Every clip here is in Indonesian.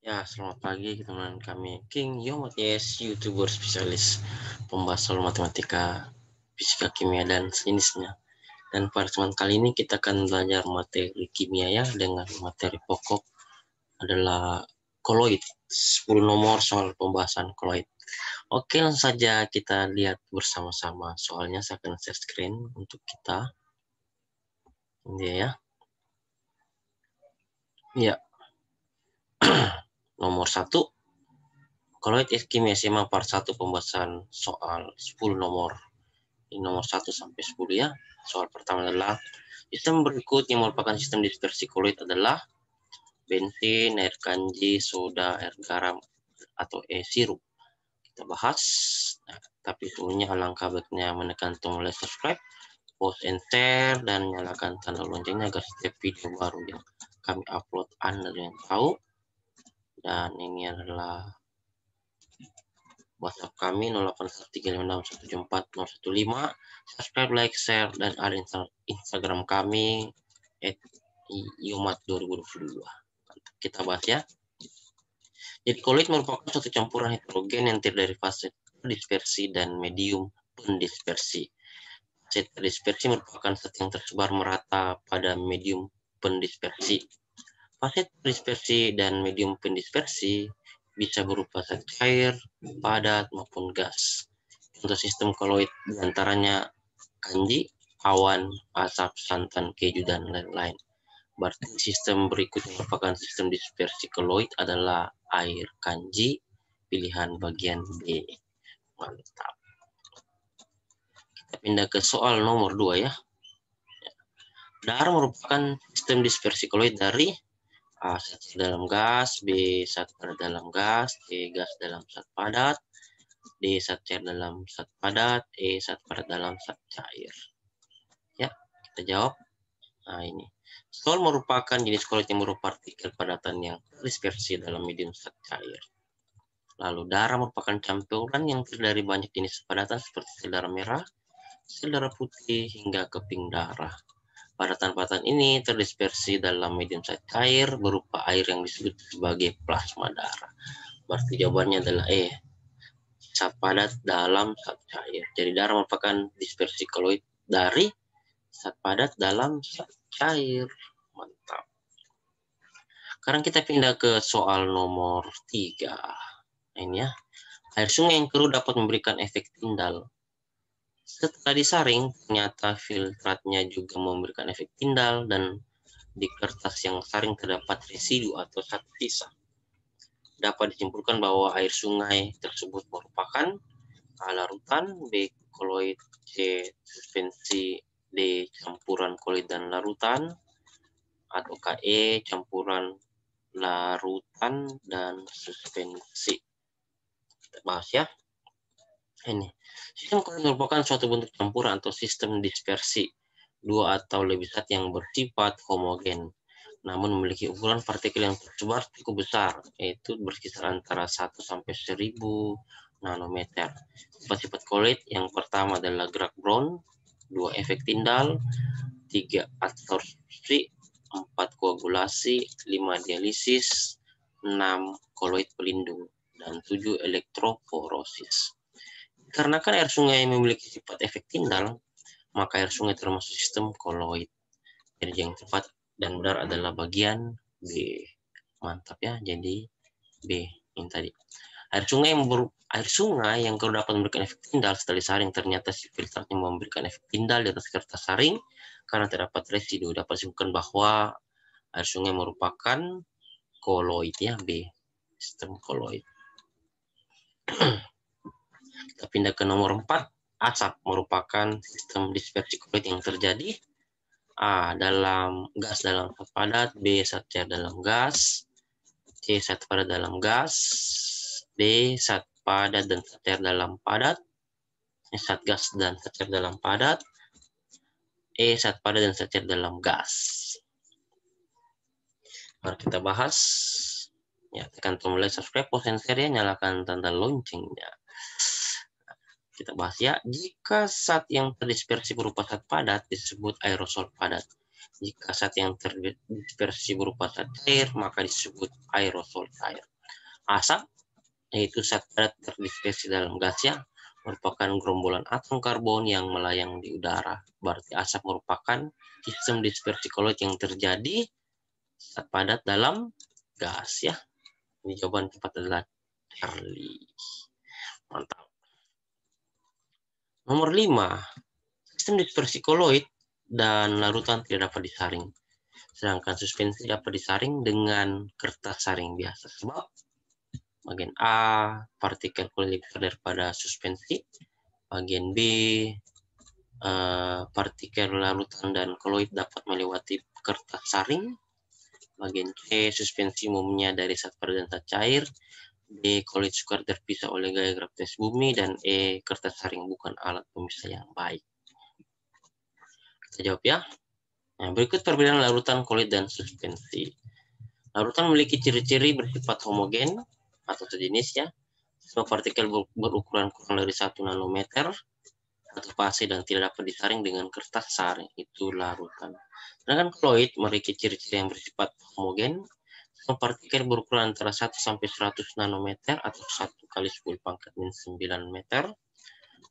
Ya, selamat pagi teman kami. King Yomates, YouTuber spesialis pembahas soal matematika, fisika, kimia, dan sejenisnya. Dan pada kesempatan kali ini kita akan belajar materi kimia ya, dengan materi pokok adalah koloid. 10 nomor soal pembahasan koloid. Oke, langsung saja kita lihat bersama-sama. Soalnya saya akan share screen untuk kita. Ini ya. Ya. Nomor 1. Koloid kimia SMA part 1 pembahasan soal 10 nomor. Ini nomor 1 sampai 10 ya. Soal pertama adalah sistem berikut yang merupakan sistem dispersi koloid adalah bensin, air kanji, soda, air garam, atau sirup. Kita bahas. Nah, tapi sebelumnya alangkah baiknya menekan tombol like, subscribe, post and share, dan nyalakan tanda loncengnya agar setiap video baru yang kami upload Anda yang tahu. Dan ini adalah WhatsApp kami 081356174015. Subscribe, like, share, dan ada Instagram kami @yomat2022. Kita bahas ya. Jadi koloid merupakan suatu campuran heterogen yang terdiri dari fase dispersi dan medium pendispersi. Fase dispersi merupakan zat yang tersebar merata pada medium pendispersi. Fase dispersi dan medium pendispersi bisa berupa zat cair, padat, maupun gas. Untuk sistem koloid diantaranya kanji, awan, asap, santan, keju, dan lain-lain. Berarti sistem berikut yang merupakan sistem dispersi koloid adalah air kanji, pilihan bagian B. Mantap. Kita pindah ke soal nomor 2 ya. Darah merupakan sistem dispersi koloid dari A. Zat dalam gas, B. Zat pada dalam gas, C. Gas dalam zat padat, D. Zat cair dalam zat padat, E. Zat padat dalam zat cair. Ya, kita jawab. Nah, ini. Sol merupakan jenis koloid yang berupa partikel padatan yang dispersi dalam medium zat cair. Lalu darah merupakan campuran yang terdiri dari banyak jenis padatan seperti sel darah merah, sel darah putih, hingga keping darah. Padatan-padatan ini terdispersi dalam medium zat cair berupa air yang disebut sebagai plasma darah. Berarti jawabannya adalah E. Zat padat dalam zat cair. Jadi darah merupakan dispersi koloid dari zat padat dalam zat cair. Mantap. Sekarang kita pindah ke soal nomor 3. Ini ya. Air sungai yang keruh dapat memberikan efek tindal. Setelah disaring, ternyata filtratnya juga memberikan efek tindal dan di kertas yang saring terdapat residu atau zat sisa. Dapat disimpulkan bahwa air sungai tersebut merupakan A. larutan, B. koloid, C. suspensi, D. campuran koloid dan larutan, atau E. campuran larutan dan suspensi. Kita bahas ya. Ini sistem koloid merupakan suatu bentuk campuran atau sistem dispersi dua atau lebih zat yang bersifat homogen, namun memiliki ukuran partikel yang tersebar cukup besar, yaitu berkisar antara 1 sampai 1000 nanometer. Sifat-sifat koloid yang pertama adalah gerak Brown, 2 efek tindal, 3 adsorpsi, 4 koagulasi, 5 dialisis, 6 koloid pelindung, dan 7 elektroporosis. Karena air sungai memiliki sifat efek tindal, maka air sungai termasuk sistem koloid. Jadi yang tepat dan benar adalah bagian B. Mantap ya, jadi B ini tadi. Air sungai yang keruh dapat memberikan efek tindal setelah disaring, ternyata si filtratnya memberikan efek tindal di atas kertas saring karena terdapat residu. Dapat disimpulkan bahwa air sungai merupakan koloid ya, B. Sistem koloid. Kita pindah ke nomor 4. Asap merupakan sistem dispersi koloid yang terjadi A. dalam gas dalam zat padat, B. zat cair dalam gas, C. zat padat dalam gas, D. zat padat dan zat cair dalam padat, zat gas dan zat cair dalam padat, E. zat padat dan zat cair dalam gas. Mari kita bahas. Ya, tekan tombol like, subscribe, post, and share, nyalakan tanda loncengnya. Kita bahas ya. Jika zat yang terdispersi berupa zat padat disebut aerosol padat. Jika zat yang terdispersi berupa zat cair maka disebut aerosol cair. Asap, yaitu zat padat terdispersi dalam gas ya, merupakan gerombolan atom karbon yang melayang di udara. Berarti asap merupakan sistem dispersi koloid yang terjadi zat padat dalam gas ya. Ini jawaban tepat adalah Charlie. Mantap. Nomor 5. Sistem dispersi koloid dan larutan tidak dapat disaring. Sedangkan suspensi dapat disaring dengan kertas saring biasa. Sebab bagian A, partikel koloid lebih besar daripada suspensi. Bagian B, partikel larutan dan koloid dapat melewati kertas saring. Bagian C, suspensi umumnya dari zat padat dan zat cair. D, koloid sukar terpisah oleh gaya gravitasi bumi. Dan E, kertas saring bukan alat pemisah yang baik. Kita jawab ya. Nah, berikut perbedaan larutan, koloid, dan suspensi. Larutan memiliki ciri-ciri bersifat homogen atau sejenis ya. Semua partikel berukuran kurang dari 1 nanometer atau fase dan tidak dapat disaring dengan kertas saring. Itu larutan. Sedangkan koloid memiliki ciri-ciri yang bersifat homogen. Semua partikel berukuran antara 1 sampai 100 nanometer atau 1 kali 10 pangkat min 9 meter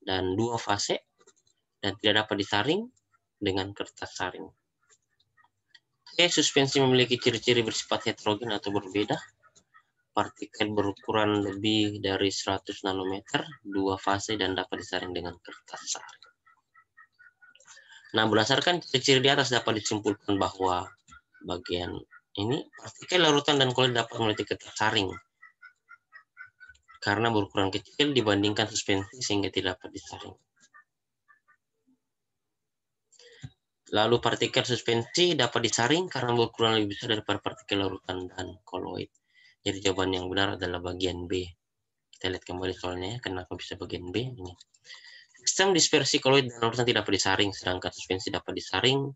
dan 2 fase dan tidak dapat disaring dengan kertas saring. Suspensi memiliki ciri-ciri bersifat heterogen atau berbeda. Partikel berukuran lebih dari 100 nanometer, 2 fase dan dapat disaring dengan kertas saring. Nah, berdasarkan ciri-ciri di atas dapat disimpulkan bahwa bagian ini partikel larutan dan koloid dapat melewati kertas saring karena berukuran kecil dibandingkan suspensi sehingga tidak dapat disaring. Lalu partikel suspensi dapat disaring karena berukuran lebih besar daripada partikel larutan dan koloid. Jadi jawaban yang benar adalah bagian B. Kita lihat kembali soalnya ya, kenapa bisa bagian B ini. Sistem dispersi koloid dan larutan tidak dapat disaring, sedangkan suspensi dapat disaring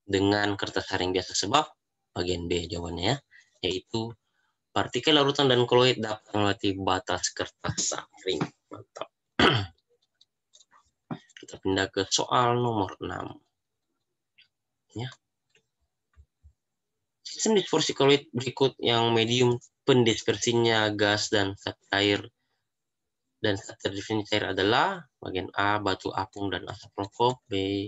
dengan kertas saring biasa. Sebab bagian B jawabannya ya, yaitu partikel larutan dan koloid dapat melewati batas kertas saring. Mantap. Kita pindah ke soal nomor 6. Ya. Sistem dispersi koloid berikut yang medium pendispersinya gas dan zat cair dan zat terdispersi cair adalah bagian A, batu apung dan asap rokok, B,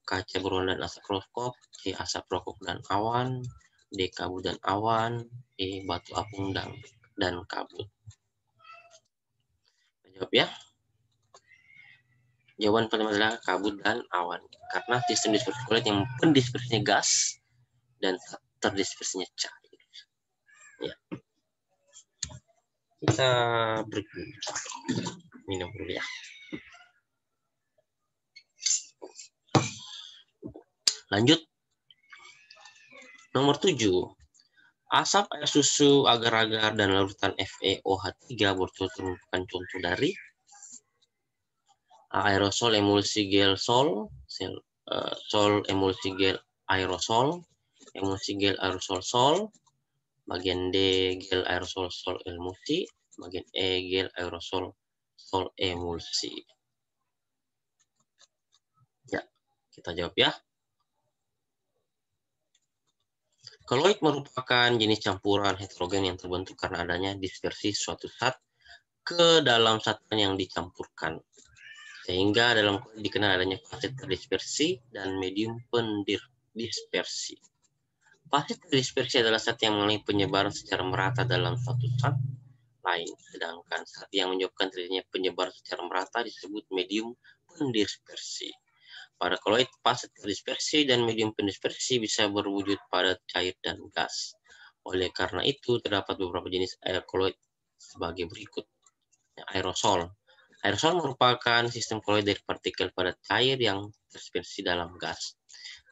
kaca berwarna dan asap rokok, C, asap rokok dan awan, D, kabut dan awan, E, batu apung dan kabut. Jawab ya. Jawaban pertama adalah kabut dan awan. Karena sistem dispersi koloid yang pendispersinya gas dan terdispersinya cair. Ya. Kita break dulu. Minum dulu ya. Lanjut. Nomor 7. Asap, air susu, agar-agar, dan larutan FeOH3 merupakan contoh dari aerosol, emulsi, gel, sol, emulsi, gel, aerosol, emulsi, gel, aerosol, sol, bagian D, gel, aerosol, sol, emulsi, bagian E, gel, aerosol, sol, emulsi. Ya, kita jawab ya. Koloid merupakan jenis campuran heterogen yang terbentuk karena adanya dispersi suatu zat ke dalam zat yang dicampurkan. Sehingga dalam koloid dikenal adanya fase terdispersi dan medium pendispersi. Fase terdispersi adalah zat yang mengalami penyebaran secara merata dalam suatu zat lain. Sedangkan zat yang menyebabkan terjadinya penyebaran secara merata disebut medium pendispersi. Pada koloid, fase terdispersi dan medium pendispersi bisa berwujud padat, cair, dan gas. Oleh karena itu, terdapat beberapa jenis air koloid sebagai berikut. Aerosol. Aerosol merupakan sistem koloid dari partikel padat cair yang terdispersi dalam gas.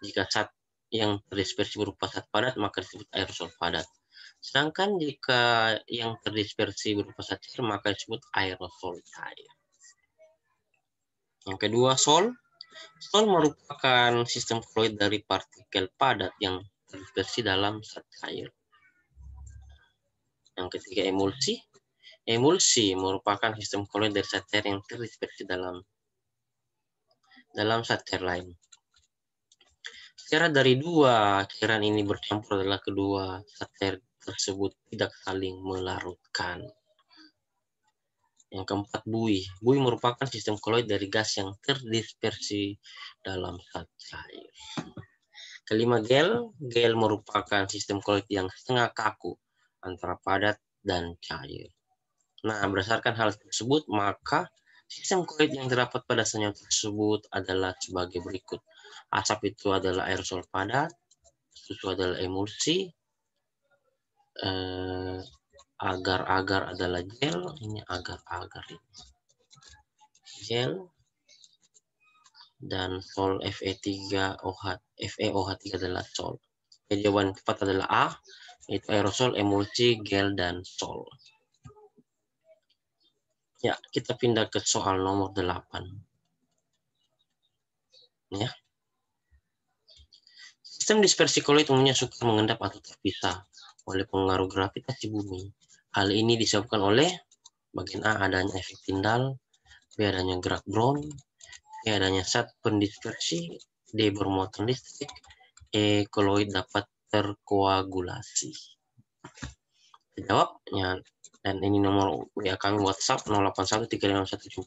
Jika zat yang terdispersi berupa zat padat, maka disebut aerosol padat. Sedangkan jika yang terdispersi berupa zat cair, maka disebut aerosol cair. Yang kedua, sol. Sol merupakan sistem koloid dari partikel padat yang terdispersi dalam zat cair. Yang ketiga, emulsi. Emulsi merupakan sistem koloid dari zat cair yang terdispersi dalam zat cair lain. Syarat dari dua cairan ini bercampur adalah kedua zat tersebut tidak saling melarutkan. Yang keempat, buih. Buih merupakan sistem koloid dari gas yang terdispersi dalam zat cair. Kelima, gel. Gel merupakan sistem koloid yang setengah kaku antara padat dan cair. Nah, berdasarkan hal tersebut, maka sistem koloid yang terdapat pada senyawa tersebut adalah sebagai berikut. Asap itu adalah aerosol padat, susu adalah emulsi, agar-agar adalah gel, ini agar-agar ini gel, dan sol Fe3OH, FeOH3 adalah sol. Jadi jawaban tepat adalah A, itu aerosol, emulsi, gel, dan sol. Ya, kita pindah ke soal nomor 8. Ya. Sistem dispersi koloid umumnya sukar mengendap atau terpisah oleh pengaruh gravitasi bumi. Hal ini disebabkan oleh bagian A, adanya efek Tyndall, B, adanya gerak Brown, C, adanya zat pendispersi, D, bermuatan listrik, E, koloid dapat terkoagulasi. Jawabnya, dan ini nomor WA kami WhatsApp 0813517415.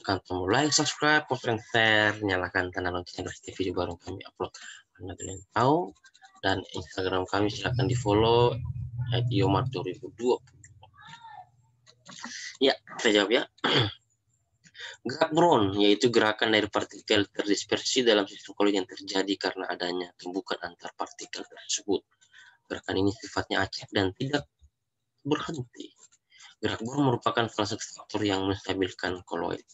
Tekan tombol like, subscribe, post, and share, nyalakan tanda lonceng agar setiap video baru kami upload Anda tahu. Dan Instagram kami silahkan di follow @yomar2020. Ya, saya jawab ya. Gerak Brown yaitu gerakan dari partikel terdispersi dalam sistem koloid yang terjadi karena adanya tumbukan antar partikel tersebut. Gerakan ini sifatnya acak dan tidak berhenti. Gerak Brown merupakan salah satu faktor yang menstabilkan koloid.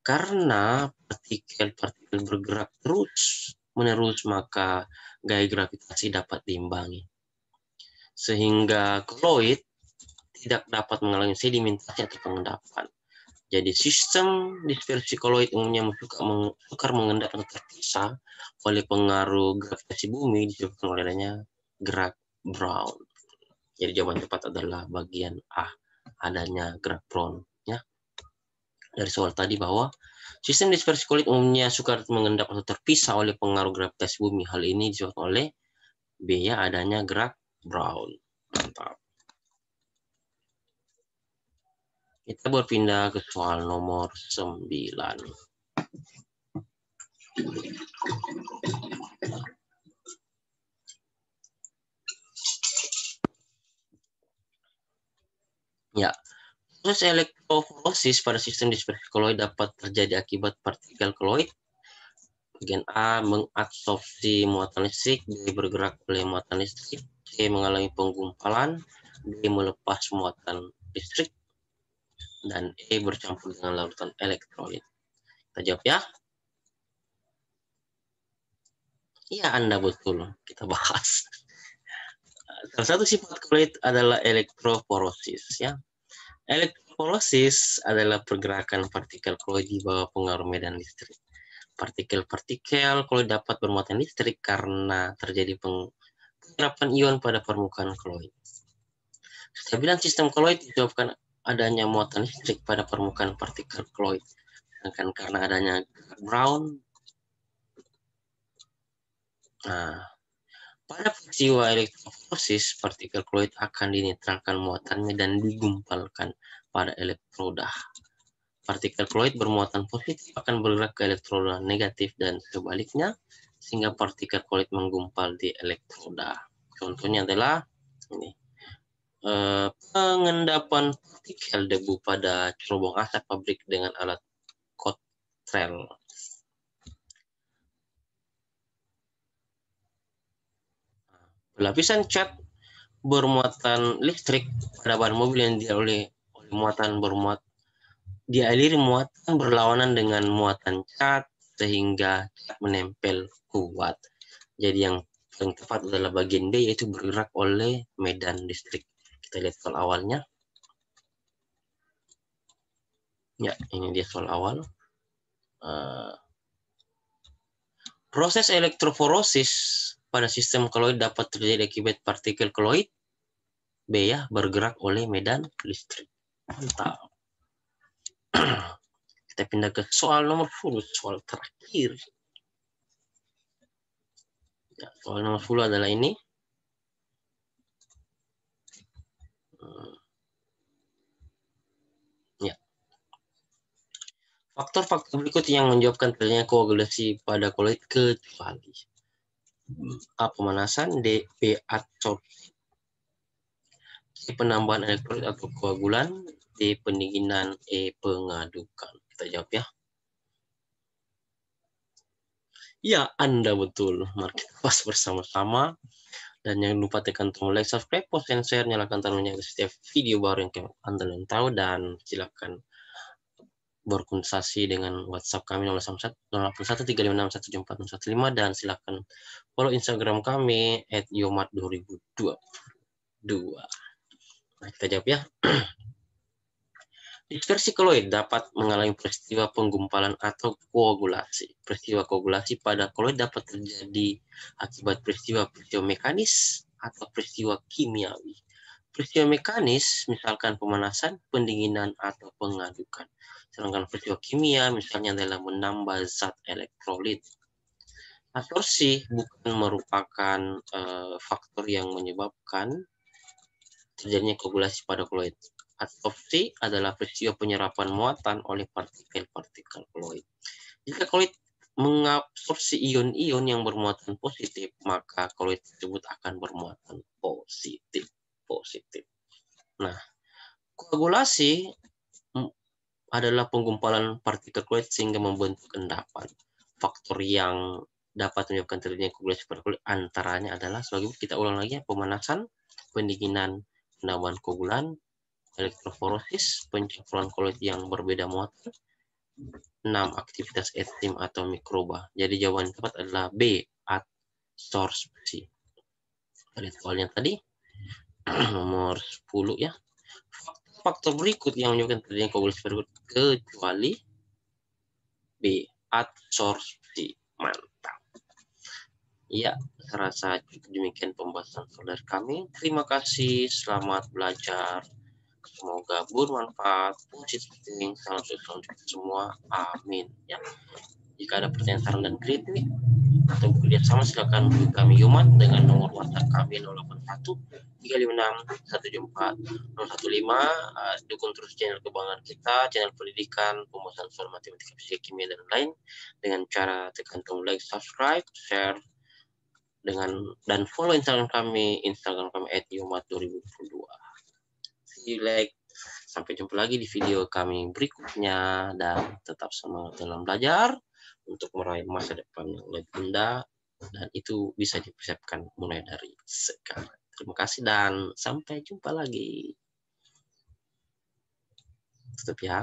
Karena partikel-partikel bergerak terus-menerus, maka gaya gravitasi dapat diimbangi. Sehingga koloid tidak dapat mengalami sedimentasi atau pengendapan. Jadi sistem dispersi koloid umumnya sukar mengendap atau terpisah oleh pengaruh gravitasi bumi disebabkan oleh adanya gerak Brown. Jadi jawaban tepat adalah bagian A, adanya gerak Brown. Ya. Dari soal tadi bahwa sistem dispersi koloid umumnya sukar mengendap atau terpisah oleh pengaruh gravitasi bumi. Hal ini disebabkan oleh B, ya, adanya gerak Brown. Mantap. Kita berpindah ke soal nomor 9. Ya, proses elektroforosis pada sistem dispersi koloid dapat terjadi akibat partikel koloid. Bagian A, mengabsorpsi muatan listrik, B, bergerak oleh muatan listrik, C, mengalami penggumpalan, D, melepas muatan listrik, dan E, bercampur dengan larutan elektrolit. Kita jawab ya. Iya, Anda betul. Kita bahas. Salah satu sifat koloid adalah elektroforosis. Ya. Elektroforosis adalah pergerakan partikel koloid di bawah pengaruh medan listrik. Partikel-partikel koloid dapat bermuatan listrik karena terjadi penyerapan ion pada permukaan koloid. Kestabilan sistem koloid disebabkan adanya muatan listrik pada permukaan partikel koloid. Sedangkan karena adanya gerak Brown, pada peristiwa elektroforosis, partikel koloid akan dinetralkan muatannya dan digumpalkan pada elektroda. Partikel koloid bermuatan positif akan bergerak ke elektroda negatif dan sebaliknya, sehingga partikel koloid menggumpal di elektroda. Contohnya adalah ini, pengendapan partikel debu pada cerobong asap pabrik dengan alat Cottrell. Lapisan cat bermuatan listrik pada bahan mobil yang dialiri muatan berlawanan dengan muatan cat sehingga cat menempel kuat. Jadi yang tepat adalah bagian B, yaitu bergerak oleh medan listrik. Kita lihat soal awalnya. Ya, ini dia soal awal. Proses elektroforosis pada sistem koloid dapat terjadi akibat partikel koloid B, ya, bergerak oleh medan listrik. Mantap. Kita pindah ke soal nomor 10, soal terakhir. Nah, soal nomor 10 adalah ini. Ya. Faktor-faktor berikut yang menyebabkan terjadinya koagulasi pada koloid kecuali A. Pemanasan, D. B. Adsorpsi, C. Penambahan elektrolit atau koagulan, D. Pendinginan, E. Pengadukan. Kita jawab ya. Ya, Anda betul. Mari kita bahas bersama-sama. Dan jangan lupa tekan tombol like, subscribe, post, dan share. Nyalakan tandanya setiap video baru yang Anda ingin tahu. Dan silakan berkonsultasi dengan WhatsApp kami 081 356 174 dan silakan follow Instagram kami @yomat2022. Nah, kita jawab ya. Dispersi koloid dapat mengalami peristiwa penggumpalan atau koagulasi. Peristiwa koagulasi pada koloid dapat terjadi akibat peristiwa mekanis atau peristiwa kimiawi. Peristiwa mekanis misalkan pemanasan, pendinginan, atau pengadukan. Sedangkan peristiwa kimia misalnya adalah menambah zat elektrolit. Adsorpsi bukan merupakan faktor yang menyebabkan terjadinya koagulasi pada koloid. Adsorpsi adalah peristiwa penyerapan muatan oleh partikel-partikel koloid. Jika koloid mengabsorpsi ion-ion yang bermuatan positif, maka koloid tersebut akan bermuatan positif. Nah, koagulasi adalah penggumpalan partikel koloid sehingga membentuk endapan. Faktor yang dapat menyebabkan terjadinya koagulasi pada koloid antaranya adalah sebagai kita ulang lagi ya, pemanasan, pendinginan, penambahan koagulan, elektroforosis, pencampuran koloid yang berbeda muatan, 6. Aktivitas enzim atau mikroba. Jadi jawaban yang tepat adalah B. Adsorpsi. Pada soalnya tadi nomor 10 ya. Faktor berikut yang menyebabkan terjadinya koagulasi berikut kecuali B. Adsorpsi. Mantap. Ya, saya rasa demikian pembahasan dari kami. Terima kasih, selamat belajar. Semoga bermanfaat, puji tinggi, salam sukses untuk semua. Amin. Ya. Jika ada pertanyaan, saran, dan kritik atau bekerja sama, silakan hubungi kami Yomat dengan nomor WhatsApp kami 081 356 174 015. Dukung terus channel kebanggaan kita, channel pendidikan, pembahasan soal matematika, fisika, kimia, dan lain dengan cara tekan tombol like, subscribe, share, dan follow Instagram kami @yomat2022. Sampai jumpa lagi di video kami berikutnya dan tetap semangat dalam belajar untuk meraih masa depan yang lebih indah dan itu bisa dipersiapkan mulai dari sekarang. Terima kasih dan sampai jumpa lagi. Tutup ya.